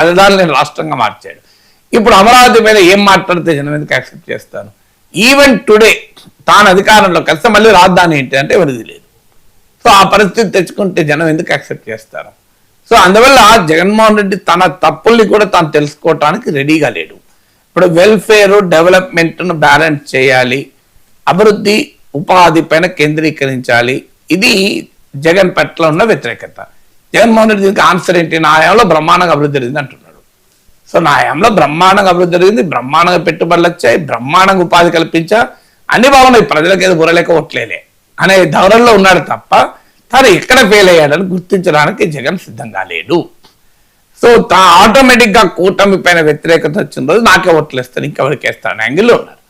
రాజధానిని రాష్ట్రంగా మార్చాడు. ఇప్పుడు అమరావతి మీద ఏం మాట్లాడితే జనం ఎందుకు యాక్సెప్ట్ చేస్తాను? ఈవెన్ టుడే తాను అధికారంలో కలిస్తే మళ్ళీ రాజధాని ఏంటి అంటే ఎవరిది లేదు. సో ఆ పరిస్థితి తెచ్చుకుంటే జనం ఎందుకు యాక్సెప్ట్ చేస్తారు? సో అందువల్ల జగన్మోహన్ రెడ్డి తన తప్పుల్ని కూడా తాను తెలుసుకోవటానికి రెడీగా లేడు. ఇప్పుడు వెల్ఫేర్ డెవలప్మెంట్ను బ్యాలెన్స్ చేయాలి, అభివృద్ధి ఉపాధి పైన కేంద్రీకరించాలి. ఇది జగన్ పట్ల ఉన్న వ్యతిరేకత. జగన్మోహన్ రెడ్డి దీనికి ఆన్సర్ ఏంటి? నా హయాంలో బ్రహ్మాండంగా అభివృద్ధి జరిగింది అంటున్నాడు. సో నా హయాంలో బ్రహ్మాండంగా అభివృద్ధి జరిగింది, బ్రహ్మాండంగా పెట్టుబడులు వచ్చాయి, బ్రహ్మాండంగా ఉపాధి కల్పించా, అన్ని బాగున్నాయి, ప్రజలకు ఏదో బుర్రలేక ఓట్లేలే అనే ధోరణిలో ఉన్నాడు తప్ప తాను ఎక్కడ ఫెయిల్ అయ్యాడని గుర్తించడానికి జగన్ సిద్ధంగా లేడు. సో ఆటోమేటిక్ గా కూటమి పైన వ్యతిరేకత వచ్చిన రోజు నాకే ఓట్లు ఇస్తాను, ఇంకెవరికి వేస్తాను యాంగిల్లో ఉన్నారు.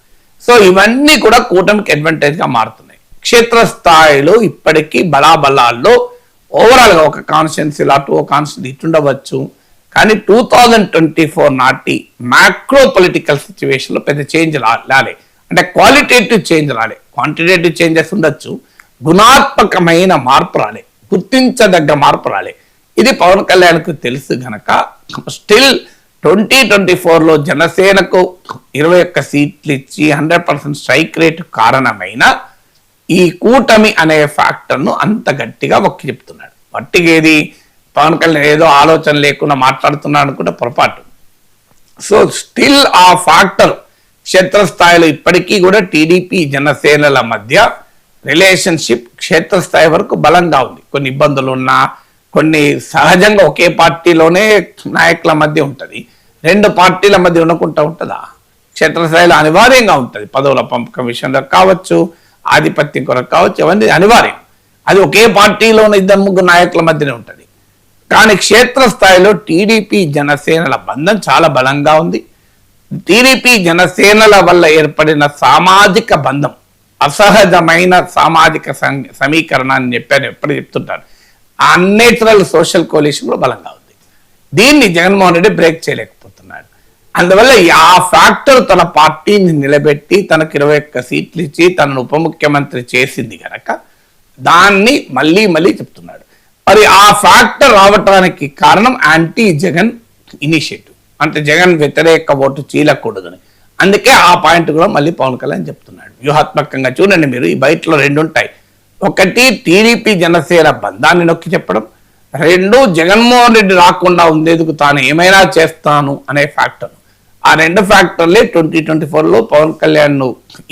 సో ఇవన్నీ కూడా కూటమికి అడ్వాంటేజ్ గా మారుతున్నాయి. క్షేత్రస్థాయిలో ఇప్పటికీ బలాబలాల్లో ఓవరాల్ గా ఒక కాన్స్టిట్యున్సీ అటు ఒక కాన్స్టిట్యున్సీ ఇటుండవచ్చు, కానీ 2024 నాటి మ్యాక్రో పొలిటికల్ సిచ్యువేషన్ లో పెద్ద చేంజ్ రాలే. అంటే క్వాలిటేటివ్ చేంజ్ రాలే, క్వాంటిటేటివ్ చేంజెస్ ఉండొచ్చు, గుణాత్మకమైన మార్పు రాలే, గుర్తించదగ్గ మార్పు రాలే. ఇది పవన్ కళ్యాణ్కు తెలుసు గనక స్టిల్ 2024లో జనసేనకు 21 సీట్లు ఇచ్చి 100% స్ట్రైక్ రేట్ కారణమైన ఈ కూటమి అనే ఫ్యాక్టర్ను అంత గట్టిగా మొక్కి చెప్తున్నాడు. వట్టిగేది పవన్ కళ్యాణ్ ఏదో ఆలోచన లేకుండా మాట్లాడుతున్నాడు అనుకుంటే పొరపాటు. సో స్టిల్ ఆ ఫ్యాక్టర్ క్షేత్రస్థాయిలో ఇప్పటికీ కూడా టీడీపీ జనసేనల మధ్య రిలేషన్షిప్ క్షేత్రస్థాయి వరకు బలంగా ఉంది. కొన్ని ఇబ్బందులు ఉన్నా, కొన్ని సహజంగా ఒకే పార్టీలోనే నాయకుల మధ్య ఉంటుంది, రెండు పార్టీల మధ్య ఉండకుండా ఉంటుందా? క్షేత్రస్థాయిలో అనివార్యంగా ఉంటుంది. పదవుల పంపకం విషయంలో కావచ్చు, ఆధిపత్యం కొరకు కావచ్చు, అవన్నీ అనివార్యం. అది ఒకే పార్టీలోనే 2-3 నాయకుల మధ్యనే ఉంటుంది. కానీ క్షేత్రస్థాయిలో టీడీపీ జనసేనల బంధం చాలా బలంగా ఉంది. టీడీపీ జనసేనల వల్ల ఏర్పడిన సామాజిక బంధం, అసహజమైన సామాజిక సమీకరణాన్ని చెప్పాను, ఎప్పుడు చెప్తుంటాను, అన్నేచురల్ సోషల్ కోalition కూడా బలంగా ఉంది. దీన్ని జగన్మోహన్ రెడ్డి బ్రేక్ చేయలేకపోతున్నాడు. అందువల్ల ఆ ఫ్యాక్టర్ తన పార్టీని నిలబెట్టి తనకు 21 సీట్లు ఇచ్చి తనను ఉప ముఖ్యమంత్రి చేసింది కనుక దాన్ని మళ్ళీ మళ్ళీ చెప్తున్నాడు. మరి ఆ ఫ్యాక్టర్ రావటానికి కారణం యాంటీ జగన్ ఇనిషియేటివ్, అంటే జగన్ వ్యతిరేక ఓటు చీలకూడదని. అందుకే ఆ పాయింట్ కూడా మళ్ళీ పవన్ కళ్యాణ్ చెప్తున్నాడు. వ్యూహాత్మకంగా చూడండి మీరు, ఈ బయటలో 2 ఉంటాయి. ఒకటి టీడీపీ జనసేన బంధాన్ని నొక్కి చెప్పడం, 2 జగన్మోహన్ రెడ్డి రాకుండా ఉండేందుకు తాను ఏమైనా చేస్తాను అనే ఫ్యాక్టర్. ఆ 2 ఫ్యాక్టర్లే 2024లో పవన్ కళ్యాణ్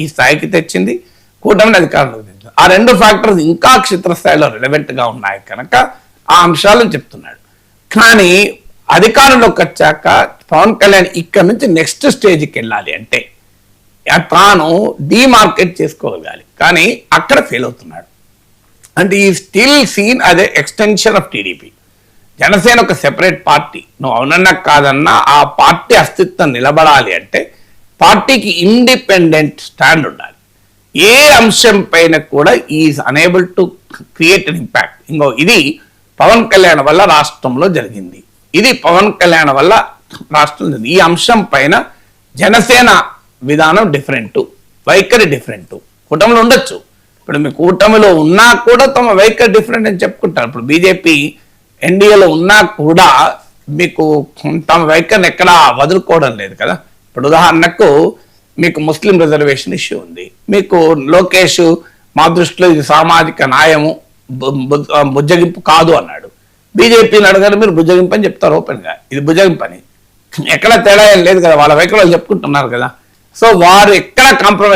ఈ స్థాయికి తెచ్చింది, కూటమిని అధికారంలోకి తెచ్చింది. ఆ 2 ఫ్యాక్టర్స్ ఇంకా క్షేత్రస్థాయిలో రిలవెంట్ గా ఉన్నాయి కనుక ఆ అంశాలను చెప్తున్నాడు. కానీ అధికారంలోకి వచ్చాక పవన్ కళ్యాణ్ ఇక్కడ నుంచి నెక్స్ట్ స్టేజ్కి వెళ్ళాలి అంటే తాను డీమార్కెట్ చేసుకోగలగాలి, కానీ అక్కడ ఫెయిల్ అవుతున్నాడు. అంటే ఈ స్టిల్ సీన్ అదే ఎక్స్టెన్షన్ ఆఫ్ టీడీపీ. జనసేన ఒక సెపరేట్ పార్టీ, నువ్వు అవునన్నా కాదన్నా ఆ పార్టీ అస్తిత్వం నిలబడాలి అంటే పార్టీకి ఇండిపెండెంట్ స్టాండ్ ఉండాలి. ఏ అంశం పైన కూడా is unable to create an impact. ఇంకో ఇది పవన్ కళ్యాణ్ వల్ల రాష్ట్రంలో జరిగింది, ఇది పవన్ కళ్యాణ్ వల్ల రాష్ట్రం జరిగింది. ఈ అంశం పైన జనసేన విధానం డిఫరెంట్, వైఖరి డిఫరెంట్. కూటమిలో ఉండొచ్చు, ఇప్పుడు మీ కూటమిలో ఉన్నా కూడా తమ వైఖరి డిఫరెంట్ అని చెప్పుకుంటారు. ఇప్పుడు బీజేపీ ఎన్డీఏలో ఉన్నా కూడా మీకు తమ వైఖరిని ఎక్కడా వదులుకోవడం లేదు కదా. ఇప్పుడు ఉదాహరణకు మీకు ముస్లిం రిజర్వేషన్ ఇష్యూ ఉంది, మీకు లోకేష్ మా దృష్టిలో ఇది సామాజిక న్యాయము బుజ్జగింపు కాదు అన్నాడు. బీజేపీని అడగారు, మీరు బుజ్జగింపు అని చెప్తారు ఓపెన్గా, ఇది బుజ్జగింపు అని. ఎక్కడ తేడా ఏం లేదు కదా, వాళ్ళ వైఖరి వాళ్ళు చెప్పుకుంటున్నారు కదా. సో వారు ఎక్కడ కాంప్రమైజ్